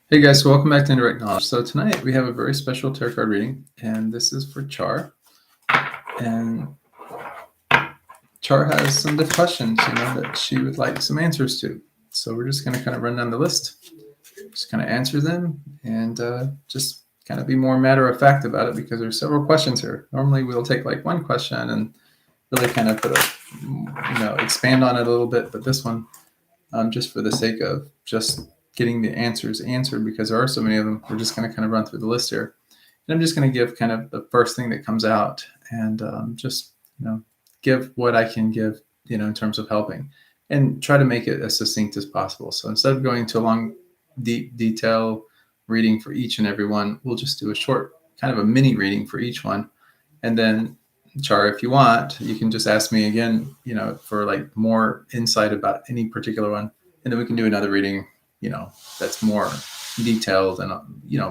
Hey guys, so welcome back to Indirect Knowledge. So tonight we have a very special tarot card reading, and this is for Char. And Char has some different questions, that she would like some answers to. So we're just going to kind of run down the list, just kind of answer them, and just kind of be more matter of fact about it because there's several questions here. Normally we'll take like one question and really kind of expand on it a little bit, but this one, just for the sake of just getting the answers answered, because there are so many of them, we're just going to kind of run through the list here. And I'm just going to give kind of the first thing that comes out and just, give what I can give, in terms of helping and try to make it as succinct as possible. So instead of going to a long, deep detail reading for each and every one, we'll just do a short kind of a mini reading for each one. And then Char, if you want, you can just ask me again, for like more insight about any particular one. And then we can do another reading, that's more detailed and,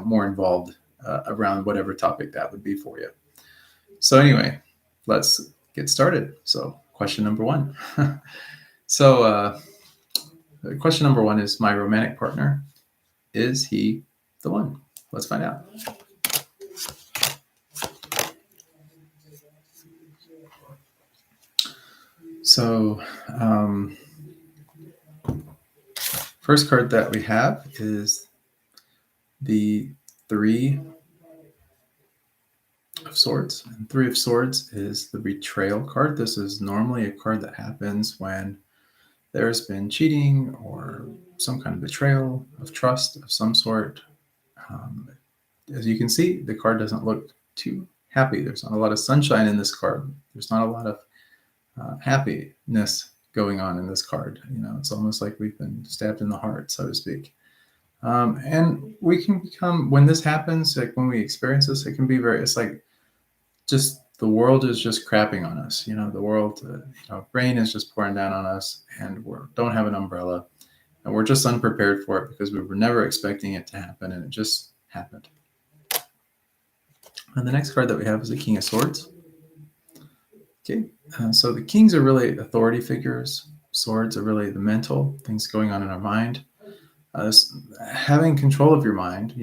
more involved around whatever topic that would be for you. So anyway, let's get started. So question number one. So question number one is, my romantic partner, is he the one? Let's find out. So first card that we have is the Three of Swords. And Three of Swords is the betrayal card. This is normally a card that happens when there's been cheating or some kind of betrayal of trust of some sort. As you can see, the card doesn't look too happy. There's not a lot of sunshine in this card. There's not a lot of happiness going on in this card. It's almost like we've been stabbed in the heart, so to speak. And we can become, when this happens, like when we experience this, it can be it's like just the world is just crapping on us. The world, rain is just pouring down on us, and we don't have an umbrella, and we're just unprepared for it because we were never expecting it to happen, and it just happened. And the next card that we have is the King of Swords. Okay, so the kings are really authority figures. Swords are really the mental things going on in our mind. Having control of your mind,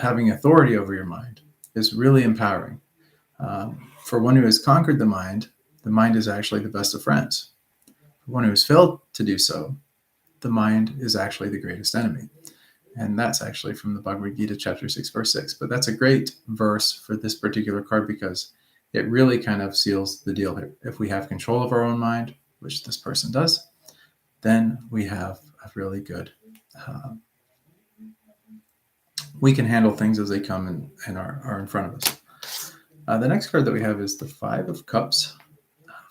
having authority over your mind is really empowering. For one who has conquered the mind is actually the best of friends. For one who has failed to do so, the mind is actually the greatest enemy. And that's actually from the Bhagavad Gita, chapter 6, verse 6. But that's a great verse for this particular card because it really kind of seals the deal here. If we have control of our own mind, which this person does, then we have a really good, we can handle things as they come and are in front of us. The next card that we have is the Five of Cups.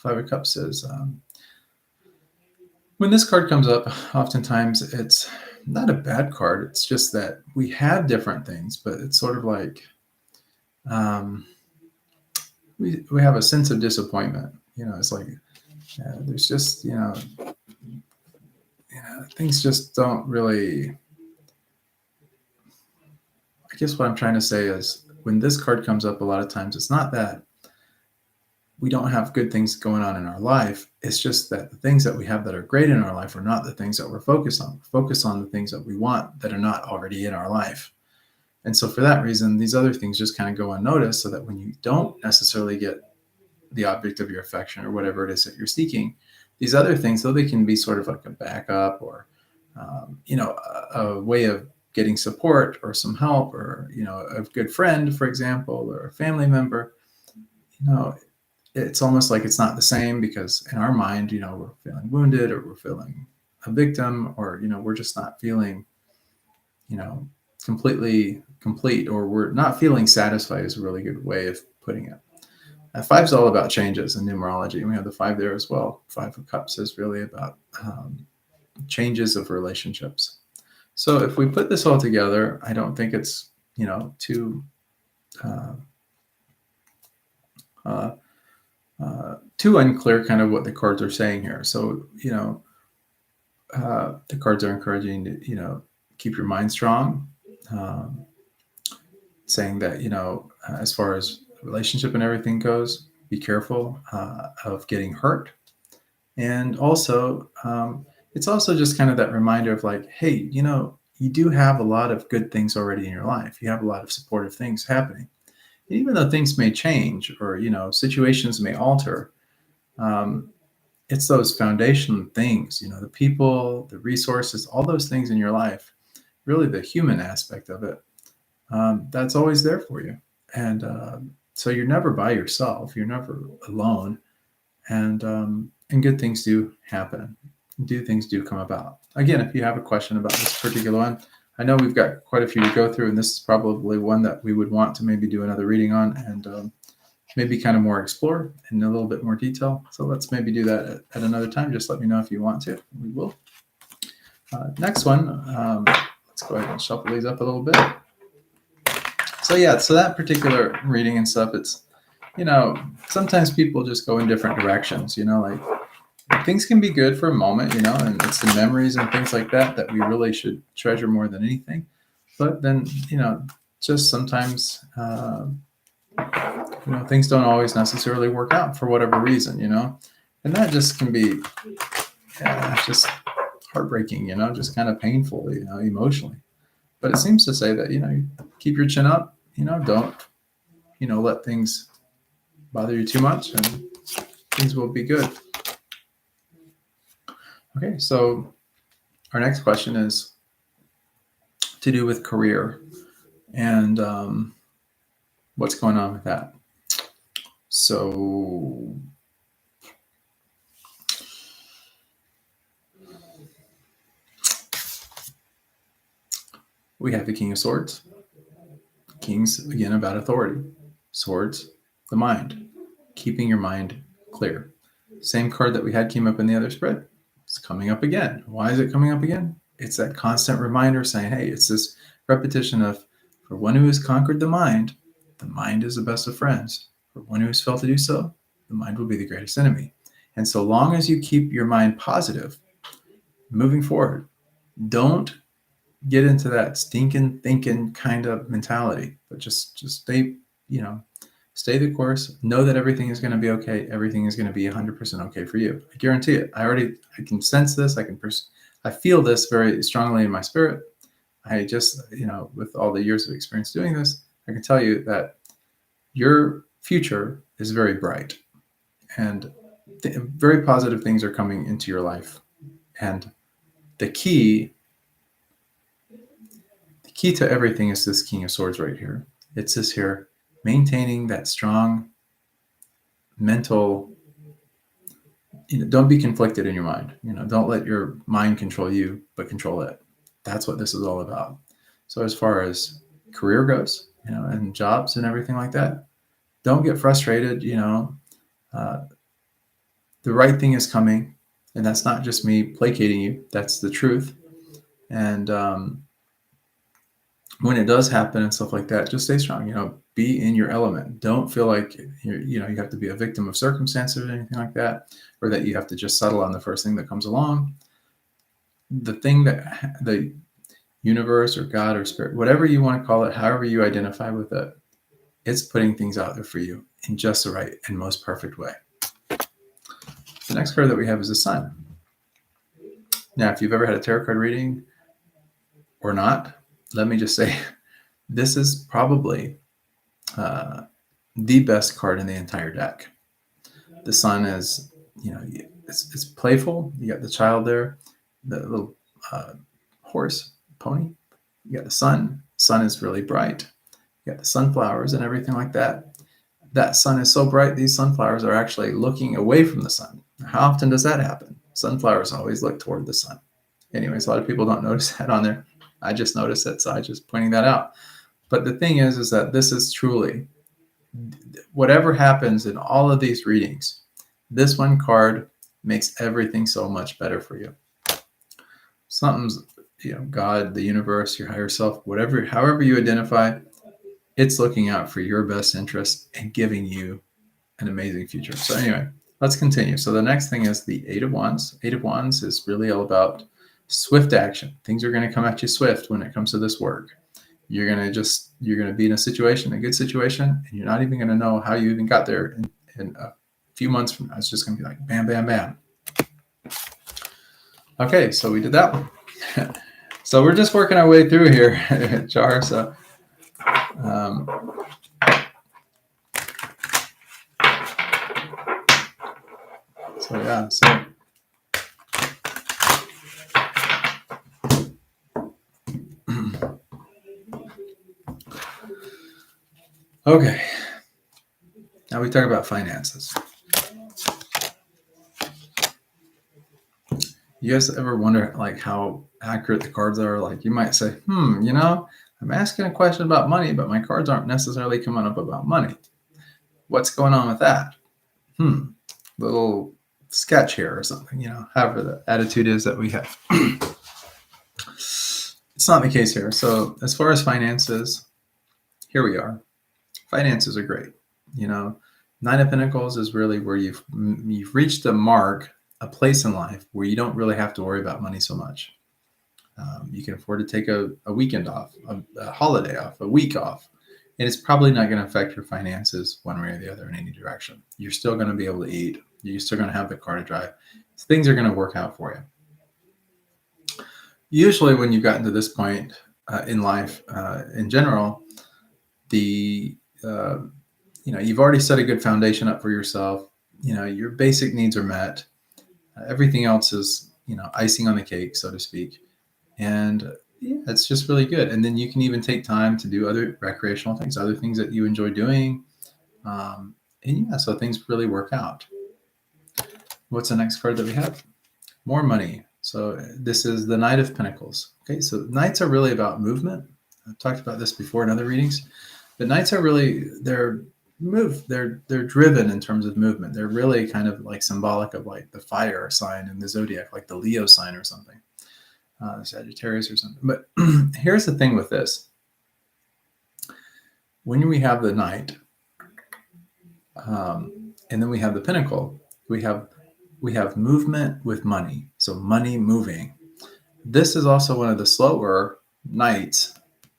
Five of Cups is, when this card comes up, oftentimes it's not a bad card. It's just that we have different things, but it's sort of like we have a sense of disappointment. It's like there's just, things just don't really. I guess what I'm trying to say is when this card comes up, a lot of times it's not that we don't have good things going on in our life. It's just that the things that we have that are great in our life are not the things that we're focused on. Focus on the things that we want that are not already in our life. And so for that reason, these other things just kind of go unnoticed, so that when you don't necessarily get the object of your affection or whatever it is that you're seeking, these other things, though they can be sort of like a backup or, a way of getting support or some help or, a good friend, for example, or a family member, it's almost like it's not the same because in our mind, we're feeling wounded or we're feeling a victim or, we're just not feeling, completely complete, or we're not feeling satisfied is a really good way of putting it. Five is all about changes in numerology. And we have the five there as well. Five of Cups is really about changes of relationships. So if we put this all together, I don't think it's, too unclear kind of what the cards are saying here. So, the cards are encouraging to, keep your mind strong, saying that, as far as relationship and everything goes, be careful of getting hurt. And also, it's also just kind of that reminder of like, hey, you do have a lot of good things already in your life. You have a lot of supportive things happening. Even though things may change or, situations may alter, um, it's those foundation things, the people, the resources, all those things in your life, really the human aspect of it, that's always there for you. And so you're never by yourself. You're never alone. And good things do happen. Things do come about. Again, if you have a question about this particular one, I know we've got quite a few to go through, and this is probably one that we would want to maybe do another reading on and maybe kind of more explore in a little bit more detail. So let's maybe do that at another time. Just let me know if you want to. We will. Next one, let's go ahead and shuffle these up a little bit. So yeah, so that particular reading and stuff, it's, sometimes people just go in different directions, like things can be good for a moment, and it's the memories and things like that we really should treasure more than anything. But then, just sometimes, things don't always necessarily work out for whatever reason, and that just can be, just heartbreaking, just kind of painful, emotionally. But it seems to say that, you keep your chin up, don't, let things bother you too much, and things will be good. Okay, so our next question is to do with career and what's going on with that. So we have the King of Swords. Kings, again, about authority. Swords, the mind. Keeping your mind clear. Same card that we had came up in the other spread. It's coming up again. Why is it coming up again? It's that constant reminder saying, hey, it's this repetition of, for one who has conquered the mind is the best of friends. For one who has failed to do so, the mind will be the greatest enemy. And so long as you keep your mind positive, moving forward, don't get into that stinking thinking kind of mentality, but just stay, stay the course. Know that everything is going to be okay. Everything is going to be 100% okay for you. I guarantee it. I can sense this. I feel this very strongly in my spirit. I just, with all the years of experience doing this, I can tell you that your future is very bright and very positive things are coming into your life. And the key to everything is this King of Swords right here. It's this here, maintaining that strong mental, don't be conflicted in your mind. Don't let your mind control you, but control it. That's what this is all about. So as far as career goes, and jobs and everything like that, don't get frustrated. The right thing is coming, and that's not just me placating you. That's the truth. And when it does happen and stuff like that, just stay strong. Be in your element. Don't feel like you have to be a victim of circumstances or anything like that, or that you have to just settle on the first thing that comes along. The thing that the universe or God or spirit, whatever you want to call it, however you identify with it, it's putting things out there for you in just the right and most perfect way. The next card that we have is the Sun. Now, if you've ever had a tarot card reading or not, let me just say, this is probably the best card in the entire deck. The Sun is, it's playful. You got the child there, the little horse, pony. You got the sun. Sun is really bright. You got the sunflowers and everything like that. That sun is so bright, these sunflowers are actually looking away from the sun. How often does that happen? Sunflowers always look toward the sun. Anyways, a lot of people don't notice that on there. I just noticed it, so I just pointing that out. But the thing is that this is truly, whatever happens in all of these readings, this one card makes everything so much better for you. Something's, God, the universe, your higher self, whatever, however you identify, it's looking out for your best interest and giving you an amazing future. So anyway, let's continue. So the next thing is the Eight of Wands. Eight of Wands is really all about swift action. Things are going to come at you swift when it comes to this work. You're going to be in a situation, a good situation, and you're not even going to know how you even got there in a few months from now. It's just going to be like bam, bam, bam. Okay, so we did that one. So we're just working our way through here, Char. Um, so yeah. So okay. Now we talk about finances. You guys ever wonder like how accurate the cards are? Like you might say, I'm asking a question about money, but my cards aren't necessarily coming up about money. What's going on with that? Little sketch here or something, however the attitude is that we have. It's not the case here. So as far as finances, here we are. Finances are great. Nine of Pentacles is really where you've reached a mark, a place in life where you don't really have to worry about money so much. You can afford to take a weekend off, a holiday off, a week off, and it's probably not going to affect your finances one way or the other in any direction. You're still going to be able to eat. You're still going to have the car to drive. So things are going to work out for you. Usually when you've gotten to this point in life, in general, you've already set a good foundation up for yourself. Your basic needs are met. Everything else is, icing on the cake, so to speak. And it's just really good. And then you can even take time to do other recreational things, other things that you enjoy doing. So things really work out. What's the next card that we have? More money. So this is the Knight of Pentacles. Okay, so Knights are really about movement. I've talked about this before in other readings. But Knights are really, they're driven in terms of movement. They're really kind of like symbolic of like the fire sign in the zodiac, like the Leo sign or something, Sagittarius or something. But here's the thing with this. When we have the Knight, and then we have the Pentacle, we have movement with money. So money moving. This is also one of the slower Knights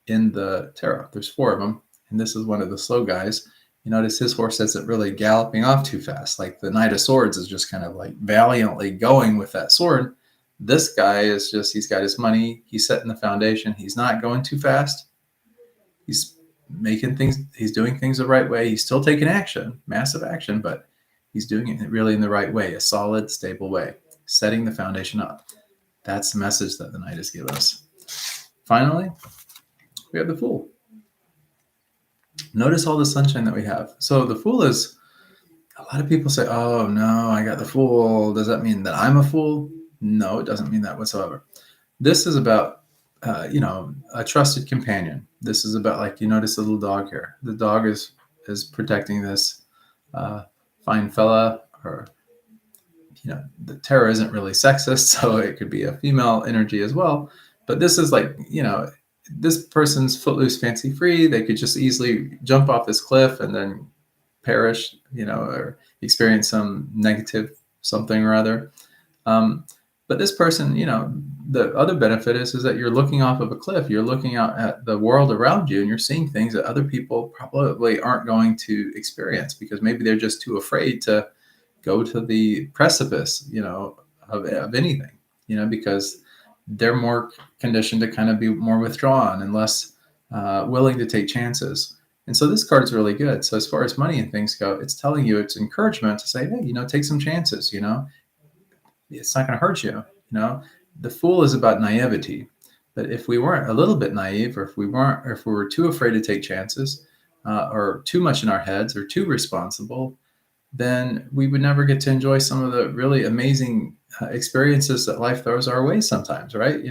in the tarot. There's 4 of them, and this is one of the slow guys. You notice his horse isn't really galloping off too fast. Like the Knight of Swords is just kind of like valiantly going with that sword. This guy is just, he's got his money. He's setting the foundation. He's not going too fast. He's making things, he's doing things the right way. He's still taking action, massive action, but he's doing it really in the right way, a solid, stable way, setting the foundation up. That's the message that the Knight has given us. Finally, we have the Fool. Notice all the sunshine that we have. So the Fool is, a lot of people say, oh no, I got the Fool. Does that mean that I'm a fool? No, it doesn't mean that whatsoever. This is about, a trusted companion. This is about, like, you notice the little dog here. The dog is protecting this fine fella, or, the tarot isn't really sexist, so it could be a female energy as well. But this is like, this person's footloose, fancy free. They could just easily jump off this cliff and then perish, or experience some negative something or other. But this person, the other benefit is that you're looking off of a cliff. You're looking out at the world around you, and you're seeing things that other people probably aren't going to experience because maybe they're just too afraid to go to the precipice, of anything, because they're more conditioned to kind of be more withdrawn and less willing to take chances. And so this card's really good. So as far as money and things go, it's telling you, it's encouragement to say, hey, take some chances, it's not going to hurt you. The Fool is about naivety. But if we weren't a little bit naive, or if we were too afraid to take chances, or too much in our heads, or too responsible, then we would never get to enjoy some of the really amazing experiences that life throws our way sometimes, right?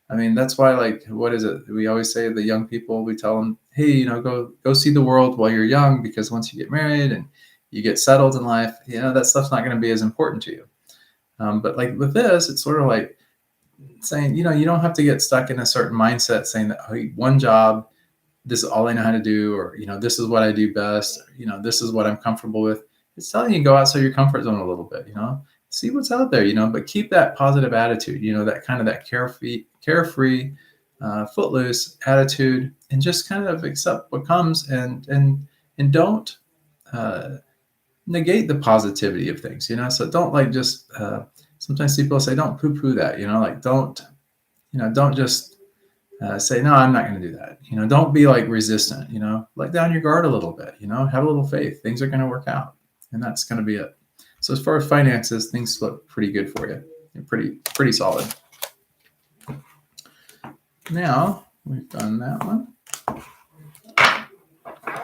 That's why, like, what is it? We always say to the young people, we tell them, hey, go see the world while you're young, because once you get married and you get settled in life, that stuff's not going to be as important to you. But like with this, it's sort of like saying, you don't have to get stuck in a certain mindset saying that, hey, one job, this is all I know how to do, or, this is what I do best, this is what I'm comfortable with. It's telling you, go outside your comfort zone a little bit, see what's out there, but keep that positive attitude, that kind of that carefree, footloose attitude, and just kind of accept what comes, and don't negate the positivity of things, so don't like just, sometimes people say, don't poo-poo that, like, don't just say, no, I'm not going to do that. Don't be like resistant, let down your guard a little bit, have a little faith. Things are going to work out, and that's going to be it. So as far as finances, things look pretty good for you. You're pretty solid. Now we've done that one.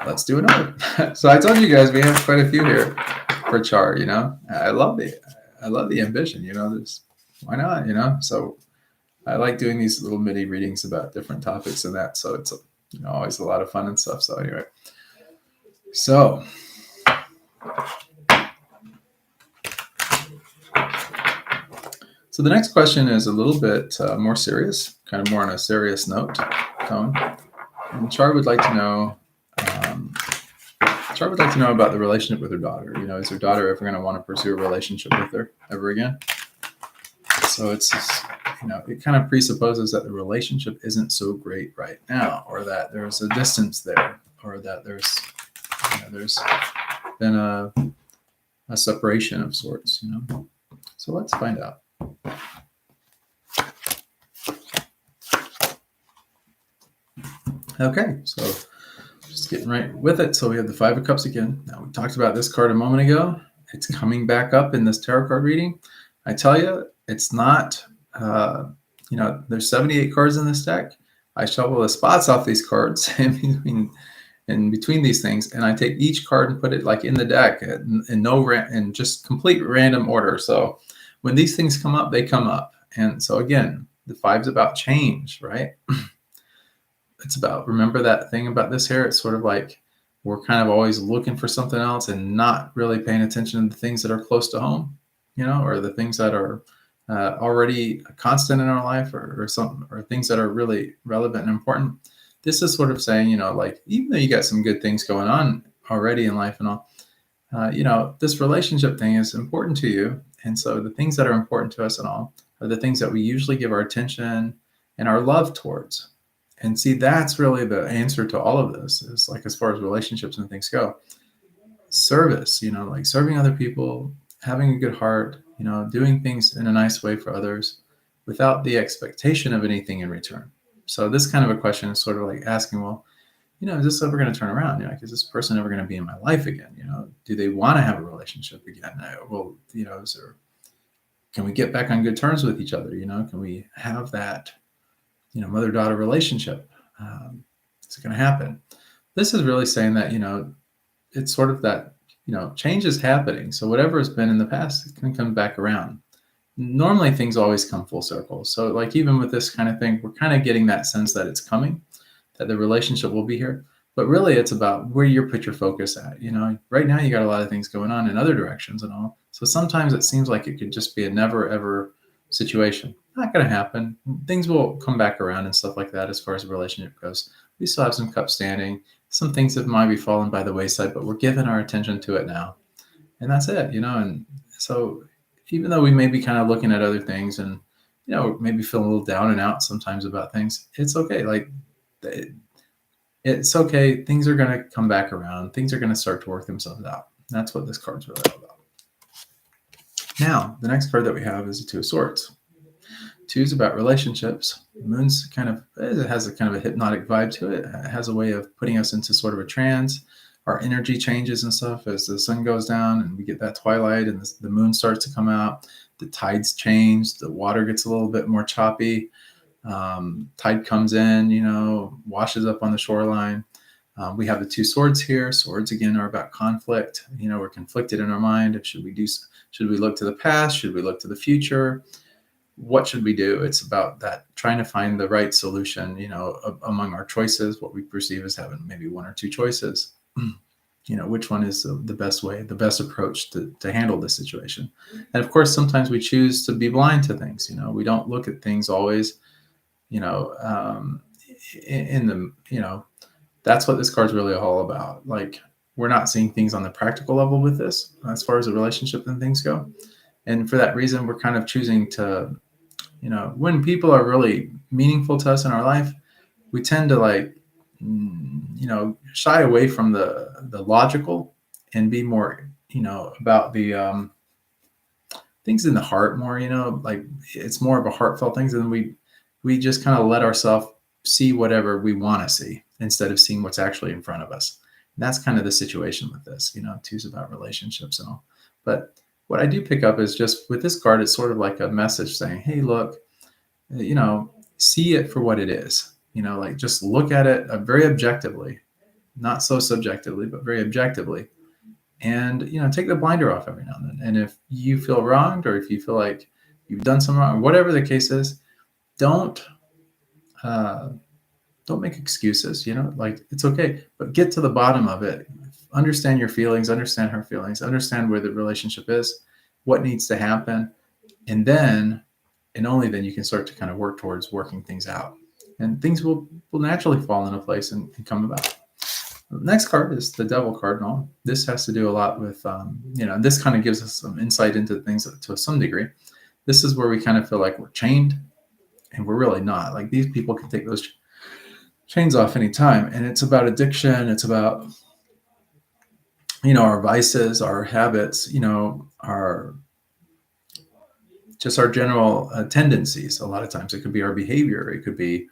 Let's do another. So I told you guys we have quite a few here for Char. I love the ambition. Why not? So I like doing these little mini readings about different topics and that. So it's always a lot of fun and stuff. So anyway, so the next question is a little bit more serious, kind of more on a serious tone. And Char would like to know. Char would like to know about the relationship with her daughter. Is her daughter ever going to want to pursue a relationship with her ever again? So it's it kind of presupposes that the relationship isn't so great right now, or that there's a distance there, or that there's been a separation of sorts. So let's find out. Okay, so just getting right with it. So we have the Five of Cups again. Now, we talked about this card a moment ago. It's coming back up in this tarot card reading. I tell you, it's not, there's 78 cards in this deck. I shovel the spots off these cards in between these things, and I take each card and put it like in the deck in just complete random order. So when these things come up, they come up. And so again, the Five's about change, right? It's about, remember that thing about this here? It's sort of like we're kind of always looking for something else and not really paying attention to the things that are close to home, or the things that are already constant in our life, or something, or things that are really relevant and important. This is sort of saying, like, even though you got some good things going on already in life and all, this relationship thing is important to you. And so the things that are important to us and all are the things that we usually give our attention and our love towards. And see, that's really the answer to all of this, is like, as far as relationships and things go, service, like serving other people, having a good heart, doing things in a nice way for others without the expectation of anything in return. So this kind of a question is sort of like asking, well, is this ever going to turn around? Is this person ever going to be in my life again? Do they want to have a relationship again? Well, can we get back on good terms with each other? Can we have that, mother-daughter relationship? Is it going to happen? This is really saying that, it's sort of that, change is happening. So whatever has been in the past, it can come back around. Normally things always come full circle. So like, even with this kind of thing, we're kind of getting that sense that it's coming, that the relationship will be here. But really it's about where you put your focus at. Right now you got a lot of things going on in other directions and all. So sometimes it seems like it could just be a never ever situation. Not going to happen. Things will come back around and stuff like that. As far as the relationship goes, we still have some cups standing. Some things that might be fallen by the wayside, but we're giving our attention to it now, and that's it. And so even though we may be kind of looking at other things and maybe feel a little down and out sometimes about things, it's okay. Like, it's okay. Things are going to come back around. Things are going to start to work themselves out. That's what this card's really all about. Now, the next card that we have is the Two of Swords. Two is about relationships. The Moon's it has a kind of a hypnotic vibe to it. It has a way of putting us into sort of a trance. Our energy changes and stuff as the sun goes down and we get that twilight and the moon starts to come out. The tides change. The water gets a little bit more choppy. Tide comes in, washes up on the shoreline. We have the Two Swords here. Swords, again, are about conflict. We're conflicted in our mind. Should we look to the past? Should we look to the future? What should we do? It's about that, trying to find the right solution, among our choices, what we perceive as having maybe one or two choices. Which one is the best way, the best approach to handle this situation. And of course, sometimes we choose to be blind to things. We don't look at things always, that's what this card's really all about. Like, we're not seeing things on the practical level with this, as far as a relationship and things go. And for that reason, we're kind of choosing to, when people are really meaningful to us in our life, we tend to shy away from the logical and be more, about the things in the heart more, like it's more of a heartfelt things. And we just kind of let ourselves see whatever we want to see instead of seeing what's actually in front of us. And that's kind of the situation with this, two's about relationships and all. But what I do pick up is just with this card, it's sort of like a message saying, hey, look, see it for what it is, like just look at it very objectively, not so subjectively, but very objectively. And, take the blinder off every now and then. And if you feel wronged, or if you feel like you've done something wrong, or whatever the case is, don't make excuses, like it's okay, but get to the bottom of it. Understand your feelings, understand her feelings, understand where the relationship is, what needs to happen. And then, and only then, you can start to kind of work towards working things out, and things will naturally fall into place and come about. The next card is the Devil cardinal. This has to do a lot with, this kind of gives us some insight into things to some degree. This is where we kind of feel like we're chained, and we're really not. Like, these people can take those chains off anytime. And it's about addiction. It's about, our vices, our habits, our general tendencies. A lot of times it could be our behavior. It could be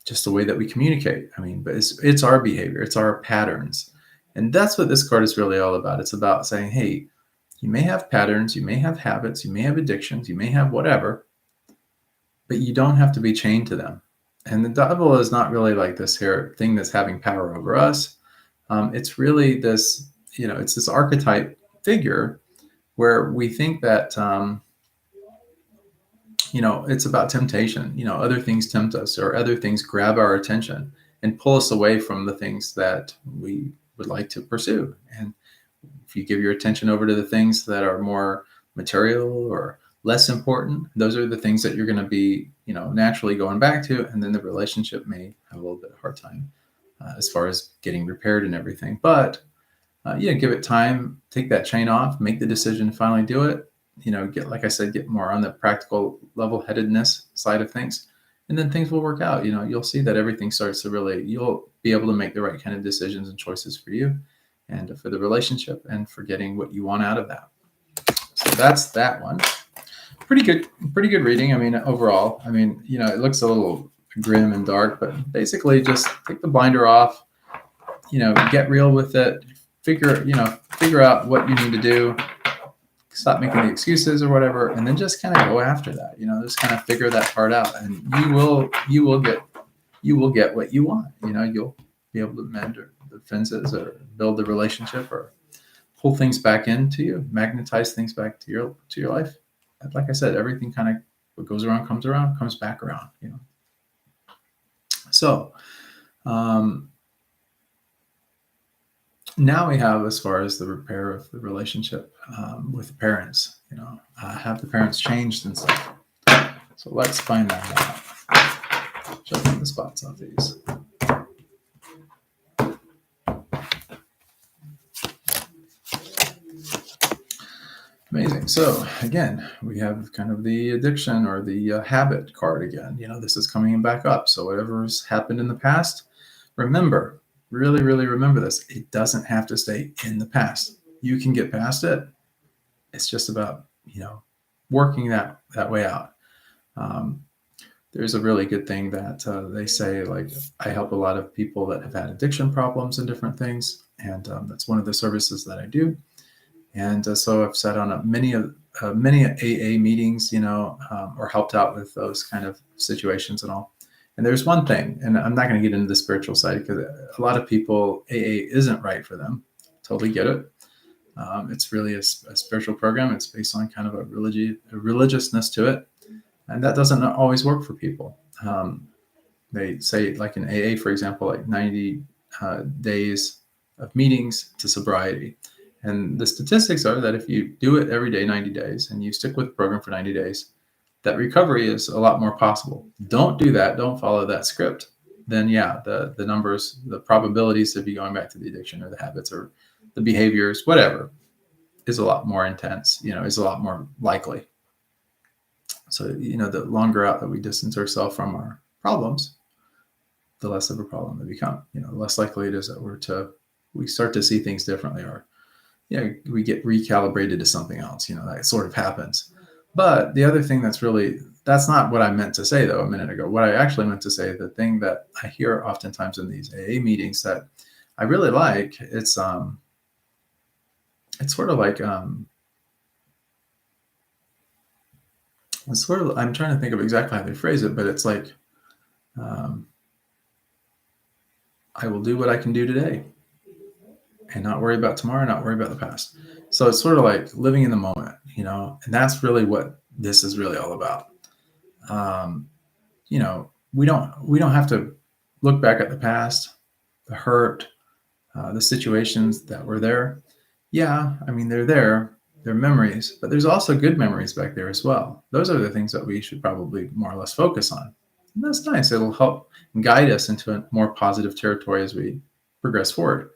just the way that we communicate. But it's our behavior. It's our patterns. And that's what this card is really all about. It's about saying, hey, you may have patterns, you may have habits, you may have addictions, you may have whatever, but you don't have to be chained to them. And the devil is not really like this here thing that's having power over us. It's really this, it's this archetype figure where we think that, it's about temptation. Other things tempt us, or other things grab our attention and pull us away from the things that we would like to pursue. And if you give your attention over to the things that are more material or less important, those are the things that you're going to be, naturally going back to. And then the relationship may have a little bit of a hard time as far as getting repaired and everything. But, give it time, take that chain off, make the decision, finally do it. Get more on the practical level-headedness side of things. And then things will work out. You'll see that everything starts to you'll be able to make the right kind of decisions and choices for you and for the relationship and for getting what you want out of that. So that's that one. Pretty good reading. Overall, it looks a little grim and dark, but basically just take the blinder off, get real with it, figure out what you need to do, stop making the excuses or whatever, and then just kind of go after that, just kind of figure that part out, and you will get what you want. You'll be able to mend the fences or build the relationship or pull things back into you, magnetize things back to your life. Like I said, everything kind of, what goes around, comes back around, So, now we have, as far as the repair of the relationship with the parents, have the parents changed and stuff. So let's find that out. Check on the spots on these. Amazing. So again, we have kind of the addiction or the habit card again. This is coming back up. So whatever's happened in the past, remember, really, really remember this. It doesn't have to stay in the past. You can get past it. It's just about, working that way out. There's a really good thing that they say, like, I help a lot of people that have had addiction problems and different things. And that's one of the services that I do. And so I've sat on many AA meetings, or helped out with those kind of situations and all. And there's one thing, and I'm not going to get into the spiritual side because a lot of people, AA isn't right for them. Totally get it. It's really a spiritual program. It's based on kind of a religiousness to it. And that doesn't always work for people. They say, like in AA, for example, like 90 days of meetings to sobriety. And the statistics are that if you do it every day, 90 days, and you stick with the program for 90 days, that recovery is a lot more possible. Don't do that. Don't follow that script. Then, the numbers, the probabilities of you going back to the addiction or the habits or the behaviors, whatever, is a lot more intense, is a lot more likely. So, the longer out that we distance ourselves from our problems, the less of a problem they become. The less likely it is that we start to see things differently, or we get recalibrated to something else. That sort of happens. But the other thing that's That's not what I meant to say, though, a minute ago. What I actually meant to say, the thing that I hear oftentimes in these AA meetings that I really like, it's sort of like it's sort of, I'm trying to think of exactly how they phrase it, but it's like, um, I will do what I can do today and not worry about tomorrow, not worry about the past. So it's sort of like living in the moment, and that's really what this is really all about. Um, we don't have to look back at the past, the hurt, the situations that were there. Yeah, I mean, they're there. They're memories, but there's also good memories back there as well. Those are the things that we should probably more or less focus on. And that's nice. It'll help guide us into a more positive territory as we progress forward.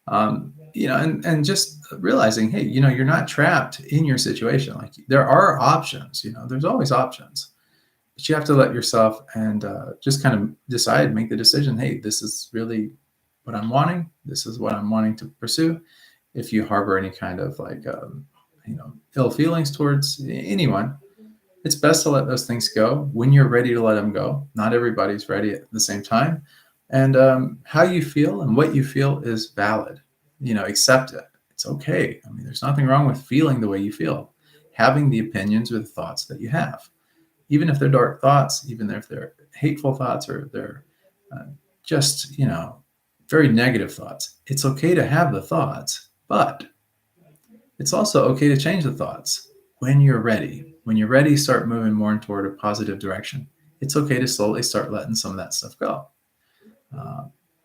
And just realizing, hey, you're not trapped in your situation. Like, there are options. There's always options, but you have to let yourself and just kind of decide, make the decision. Hey, this is really what I'm wanting. This is what I'm wanting to pursue. If you harbor any kind of like, ill feelings towards anyone, it's best to let those things go when you're ready to let them go. Not everybody's ready at the same time. And how you feel and what you feel is valid. Accept it. It's okay. I mean, there's nothing wrong with feeling the way you feel, having the opinions or the thoughts that you have, even if they're dark thoughts, even if they're hateful thoughts or they're just, very negative thoughts. It's okay to have the thoughts, but it's also okay to change the thoughts when you're ready. When you're ready, start moving more toward a positive direction. It's okay to slowly start letting some of that stuff go. Uh,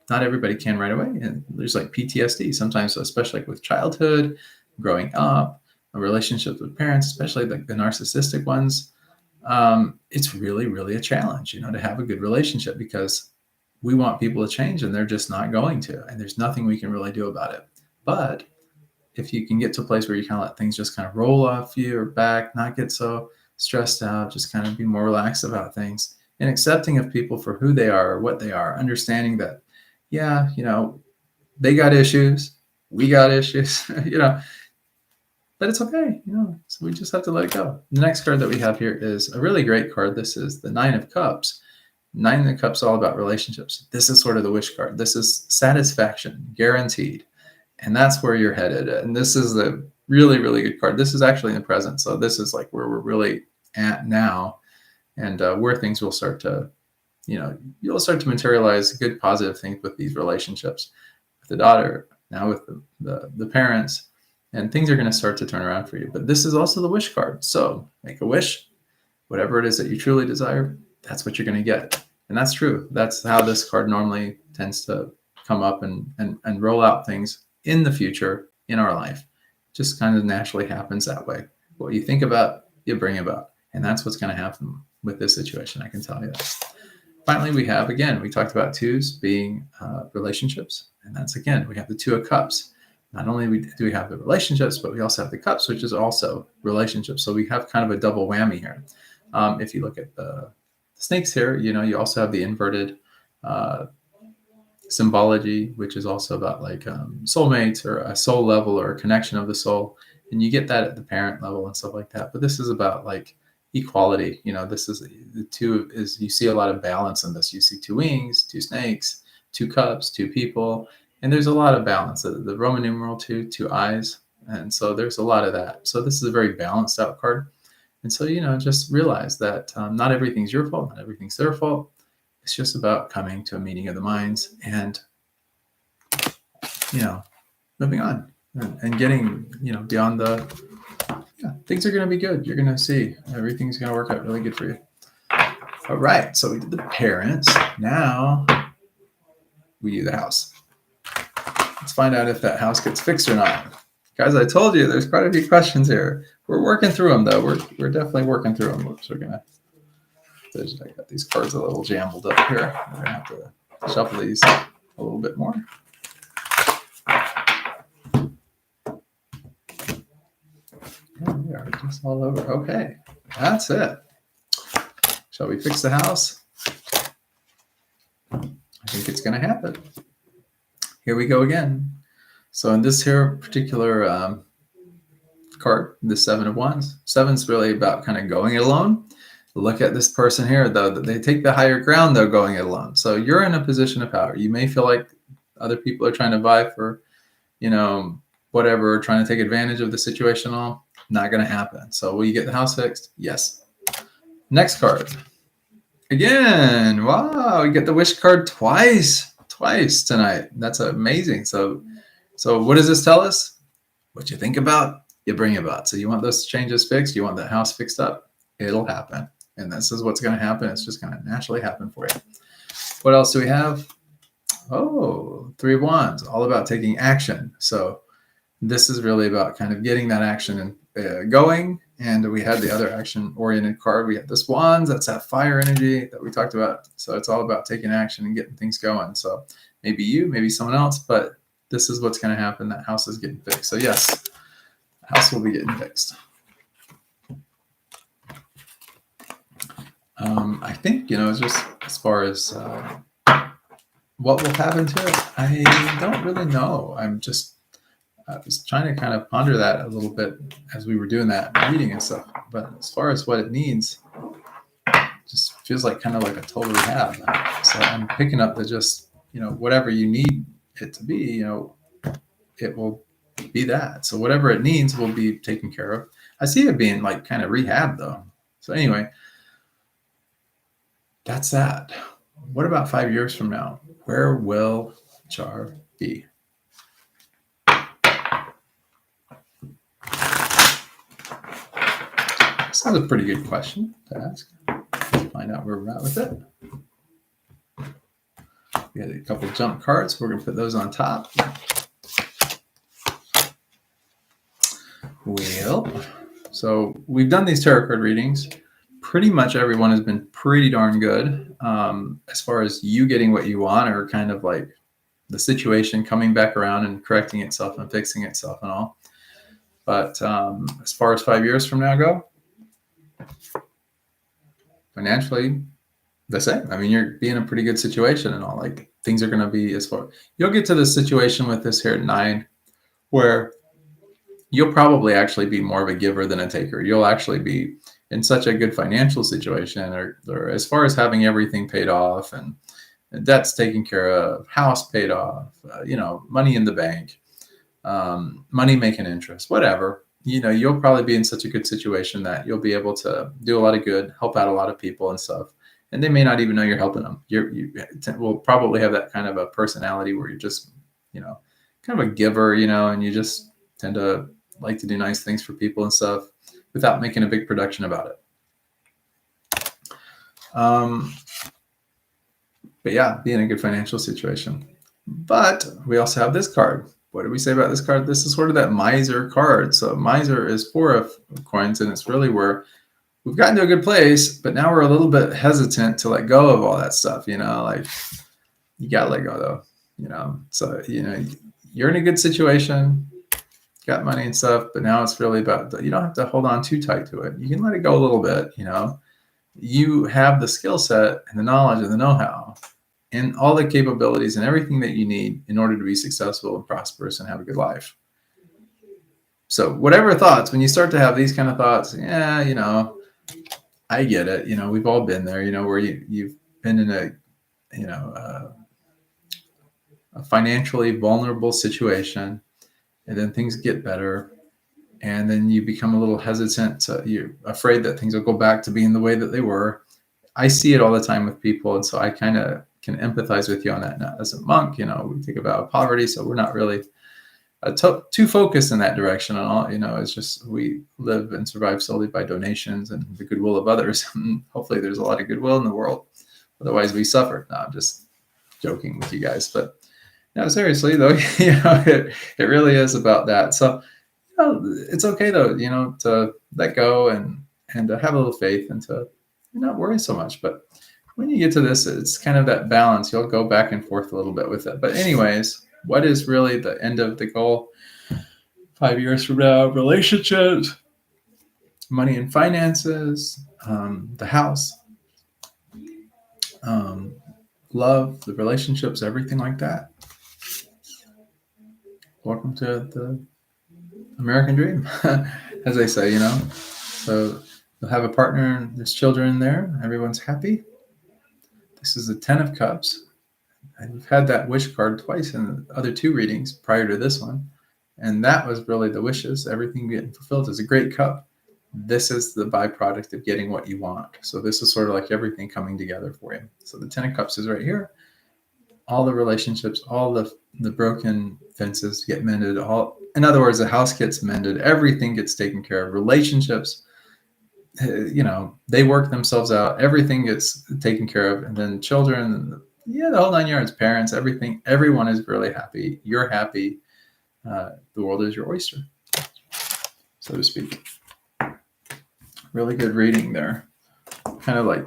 Not everybody can right away. And there's like PTSD sometimes, especially like with childhood, growing up, relationships with parents, especially like the narcissistic ones. It's really, really a challenge, to have a good relationship because we want people to change and they're just not going to. And there's nothing we can really do about it. But if you can get to a place where you kind of let things just kind of roll off your back, not get so stressed out, just kind of be more relaxed about things and accepting of people for who they are or what they are, understanding that, yeah, they got issues, we got issues, but it's okay, so we just have to let it go. The next card that we have here is a really great card. This is the Nine of Cups. Nine of Cups, all about relationships. This is sort of the wish card. This is satisfaction, guaranteed. And that's where you're headed. And this is a really, really good card. This is actually in the present. So this is like where we're really at now and where things will start to, you'll start to materialize good, positive things with these relationships with the daughter, now with the parents, and things are going to start to turn around for you. But this is also the wish card. So make a wish, whatever it is that you truly desire, that's what you're going to get. And that's true. That's how this card normally tends to come up and roll out things in the future in our life. Just kind of naturally happens that way. What you think about, you bring about. And that's what's going to happen with this situation, I can tell you. Finally, we talked about twos being relationships. And that's, again, we have the Two of Cups. Not only do we have the relationships, but we also have the cups, which is also relationships. So we have kind of a double whammy here. If you look at the snakes here, you also have the inverted symbology, which is also about like soulmates or a soul level or a connection of the soul. And you get that at the parent level and stuff like that. But this is about like equality. This is the two is you see a lot of balance in this. You see two wings, two snakes, two cups, two people. And there's a lot of balance. The Roman numeral two eyes. And so there's a lot of that. So this is a very balanced out card. And so, just realize that not everything's your fault, not everything's their fault. It's just about coming to a meeting of the minds and, moving on and getting, beyond things are going to be good. You're going to see everything's going to work out really good for you. All right. So we did the parents. Now we do the house. Let's find out if that house gets fixed or not. Guys, I told you there's quite a few questions here. We're working through them, though. We're definitely working through them. Oops, I got these cards a little jumbled up here. We're going to have to shuffle these a little bit more. We are just all over. Okay, that's it. Shall we fix the house? I think it's going to happen. Here we go again. So in this here particular card, the Seven of Wands, seven's really about kind of going it alone. Look at this person here, though, that they take the higher ground, though, going it alone. So you're in a position of power. You may feel like other people are trying to vie for, whatever, trying to take advantage of the situation. All not going to happen. So will you get the house fixed? Yes. Next card. Again, wow, we get the wish card twice tonight. That's amazing. So what does this tell us? What you think about, you bring about. So you want those changes fixed, you want that house fixed up, it'll happen. And this is what's going to happen. It's just going to naturally happen for you. What else do we have? Oh, 3 of Wands, all about taking action. So this is really about kind of getting that action and going. And we had the other action-oriented card. We had this Wands. That's that fire energy that we talked about. So it's all about taking action and getting things going. So maybe you, maybe someone else, but this is what's going to happen. That house is getting fixed. So yes, the house will be getting fixed. I think, just as far as what will happen to it, I don't really know. I was trying to kind of ponder that a little bit as we were doing that reading and stuff. But as far as what it needs, it just feels like kind of like a total rehab. So I'm picking up that just, whatever you need it to be, it will be that. So whatever it needs will be taken care of. I see it being like kind of rehab though. So anyway, that's that. What about 5 years from now? Where will Char be? This is a pretty good question to ask. Let's find out where we're at with it. We had a couple of jump cards. We're going to put those on top. Well, so we've done these tarot card readings. Pretty much everyone has been pretty darn good as far as you getting what you want, or kind of like the situation coming back around and correcting itself and fixing itself and all. But as far as 5 years from now go, financially, the same. I mean, you're being in a pretty good situation and all. Like things are going to be you'll get to the situation with this here at 9 where you'll probably actually be more of a giver than a taker. You'll actually be in such a good financial situation, or as far as having everything paid off and debts taken care of, house paid off, money in the bank, money making interest, whatever. You'll probably be in such a good situation that you'll be able to do a lot of good, help out a lot of people and stuff. And they may not even know you're helping them. You will probably have that kind of a personality where you're just, kind of a giver, and you just tend to like to do nice things for people and stuff without making a big production about it. But yeah, be in a good financial situation. But we also have this card. What did we say about this card? This is sort of that miser card. So miser is 4 of coins, and it's really where we've gotten to a good place, but now we're a little bit hesitant to let go of all that stuff, like you got to let go though, so, you're in a good situation, got money and stuff, but now it's really about, you don't have to hold on too tight to it. You can let it go a little bit, you have the skill set and the knowledge and the know-how and all the capabilities and everything that you need in order to be successful and prosperous and have a good life. So whatever thoughts, when you start to have these kind of thoughts, I get it. We've all been there, where you've been in a financially vulnerable situation, and then things get better. And then you become a little hesitant. You're afraid that things will go back to being the way that they were. I see it all the time with people. And so I kind of can empathize with you on that. Now, as a monk, we think about poverty. So we're not really too focused in that direction and all. It's just we live and survive solely by donations and the goodwill of others. Hopefully there's a lot of goodwill in the world. Otherwise we suffer. No, I'm just joking with you guys. But no, seriously though, it really is about that. So it's okay though, to let go and to have a little faith and to not worry so much. But when you get to this, it's kind of that balance. You'll go back and forth a little bit with it. But anyways, what is really the end of the goal 5 years from now? Relationships, money and finances, the house, love, the relationships, everything like that. Welcome to the American dream, as they say, So You'll have a partner and there's children there. Everyone's happy. This is the Ten of Cups. And we've had that wish card twice in the other two readings prior to this one. And that was really the wishes, everything getting fulfilled. Is a great cup. This is the byproduct of getting what you want. So this is sort of like everything coming together for you. So the Ten of Cups is right here. All the relationships, all the broken fences get mended. In other words, the house gets mended. Everything gets taken care of. Relationships, they work themselves out. Everything gets taken care of. And then children, the whole 9 yards, parents, everything, everyone is really happy. You're happy. The world is your oyster, so to speak. Really good reading there. Kind of like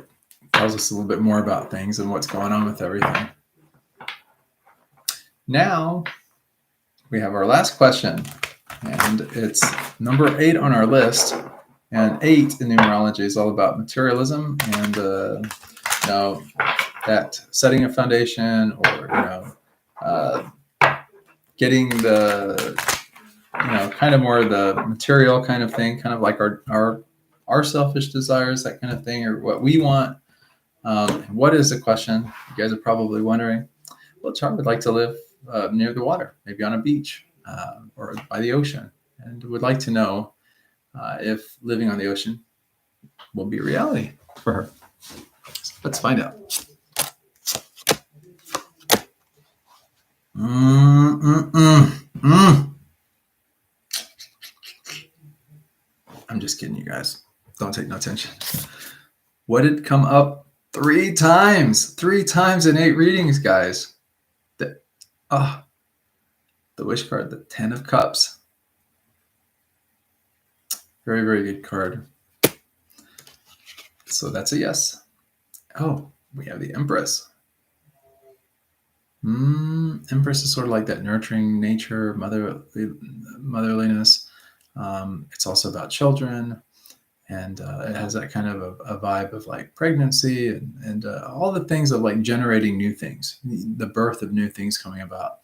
tells us a little bit more about things and what's going on with everything. Now we have our last question, and it's number 8 on our list. And 8 in numerology is all about materialism and that setting a foundation, or getting the kind of more the material kind of thing, kind of like our selfish desires, that kind of thing, or what we want. What is the question? You guys are probably wondering. Well, Char would like to live near the water, maybe on a beach or by the ocean, and would like to know if living on the ocean will be a reality for her. Let's find out. I'm just kidding, you guys. Don't take no attention. What did come up 3 times? 3 times in 8 readings, guys. The wish card, the 10 of Cups. Very, very good card. So that's a yes. Oh, we have the Empress. Empress is sort of like that nurturing nature, motherliness. It's also about children, and it has that kind of a vibe of like pregnancy and all the things of like generating new things, the birth of new things coming about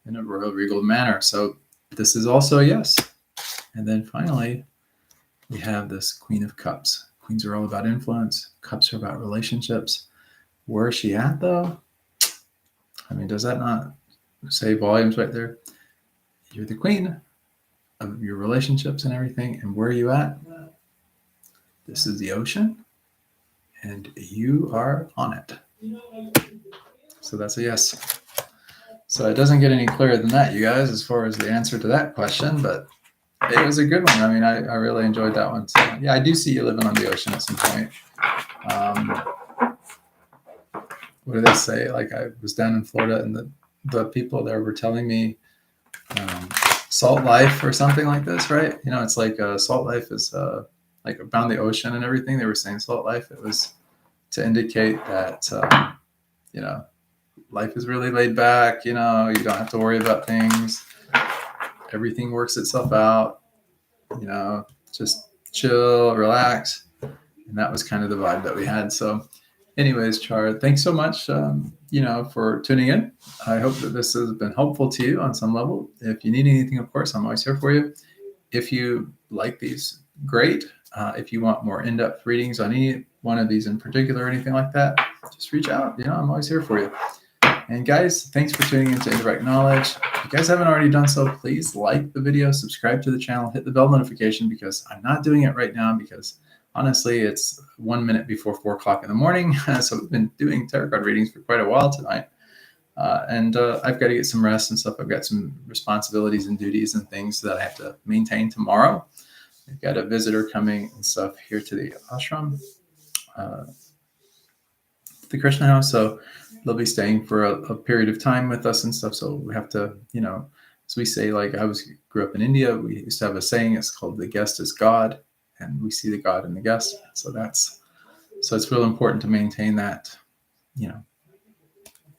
in a royal regal manner. So this is also a yes. And then finally, we have this Queen of Cups. Queens are all about influence. Cups are about relationships. Where is she at, though? I mean, does that not say volumes right there? You're the queen of your relationships and everything. And where are you at? This is the ocean, and you are on it. So that's a yes. So it doesn't get any clearer than that, you guys, as far as the answer to that question, but it was a good one. I mean, I really enjoyed that one. So yeah, I do see you living on the ocean at some point. What do they say? Like, I was down in Florida, and the people there were telling me salt life or something like this, right? It's like salt life is like around the ocean and everything. They were saying salt life. It was to indicate that life is really laid back. You don't have to worry about things. Everything works itself out. Just chill, relax. And that was kind of the vibe that we had. So anyways, Char, thanks so much, for tuning in. I hope that this has been helpful to you on some level. If you need anything, of course, I'm always here for you. If you like these, great. If you want more in-depth readings on any one of these in particular or anything like that, just reach out. I'm always here for you. And guys, thanks for tuning into Indirect Knowledge. If you guys haven't already done so, please like the video, subscribe to the channel, hit the bell notification, because I'm not doing it right now because honestly, it's 1 minute before 4 o'clock in the morning. So we've been doing tarot card readings for quite a while tonight. And I've got to get some rest and stuff. I've got some responsibilities and duties and things that I have to maintain tomorrow. We've got a visitor coming and stuff here to the ashram, the Krishna house. So they'll be staying for a period of time with us and stuff. So we have to, as we say, like grew up in India, we used to have a saying, it's called the guest is God, and we see the God in the guest. So it's real important to maintain that,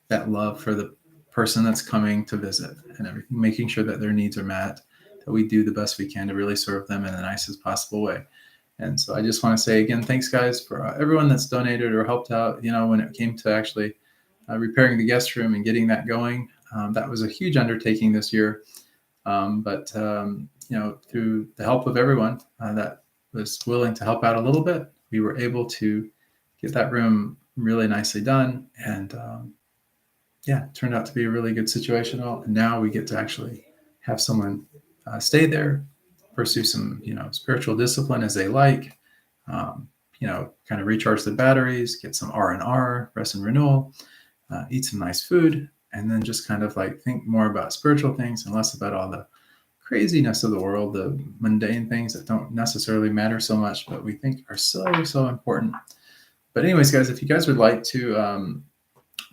that love for the person that's coming to visit and everything, making sure that their needs are met, that we do the best we can to really serve them in the nicest possible way. And so I just want to say again, thanks guys for everyone that's donated or helped out, when it came to actually repairing the guest room and getting that going. That was a huge undertaking this year. But through the help of everyone, that was willing to help out a little bit, we were able to get that room really nicely done. And yeah, it turned out to be a really good situation. And now we get to actually have someone stay there, pursue some, spiritual discipline as they like, kind of recharge the batteries, get some R&R, rest and renewal, eat some nice food, and then just kind of like think more about spiritual things and less about all the craziness of the world, the mundane things that don't necessarily matter so much, but we think are so important. But anyways, guys, if you guys would like to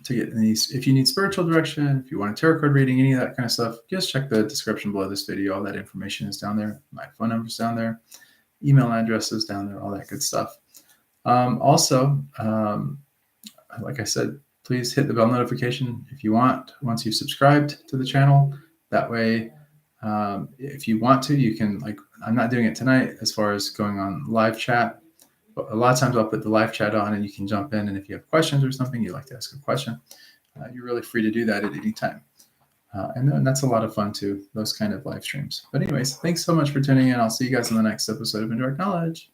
get these, if you need spiritual direction, if you want a tarot card reading, any of that kind of stuff, just check the description below this video. All that information is down there. My phone number's down there, email addresses down there, all that good stuff. Also, like I said, please hit the bell notification if you want once you've subscribed to the channel. That way, if you want to, you can, like, I'm not doing it tonight as far as going on live chat, but a lot of times I'll put the live chat on and you can jump in. And if you have questions or something, you'd like to ask a question, you're really free to do that at any time. And then that's a lot of fun too, those kind of live streams. But anyways, thanks so much for tuning in. I'll see you guys in the next episode of Indirect Knowledge.